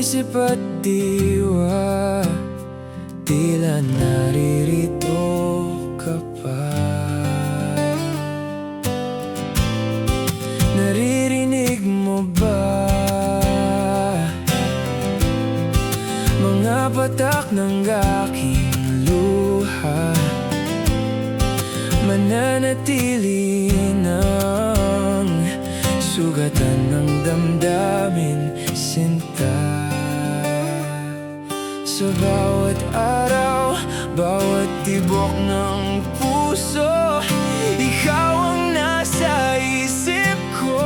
isip at diwa, tila naririto ka pa. Naririnig mo ba mga patak ng aking luha? Mananatili ng sugatan ng damdamin, sinta. Sa bawat araw, bawat tibok ng puso, ikaw ang nasa isip ko.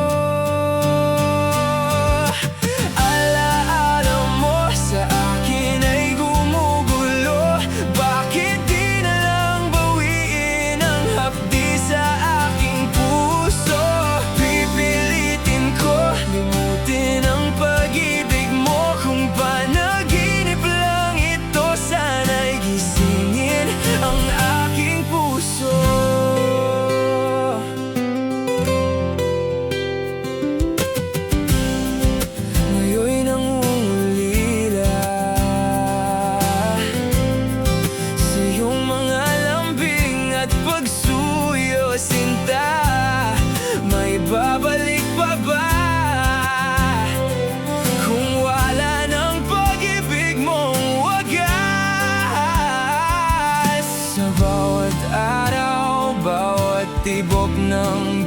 Alaala mo sa akin ay gumugulo. Bakit di na lang bawiin ang hapdi sa aking puso? Pipilitin ko limutin ang pag-ibig mo. Kung panaginip lang ito, sana'y gisingin ang aking puso. Ngayon'y nangungulila sa iyong mga lambing at pagsuyo, sinta. May babalik pa ba kung wala ng pag-ibig mong wagas? Sa bawat araw, bawat tibok ng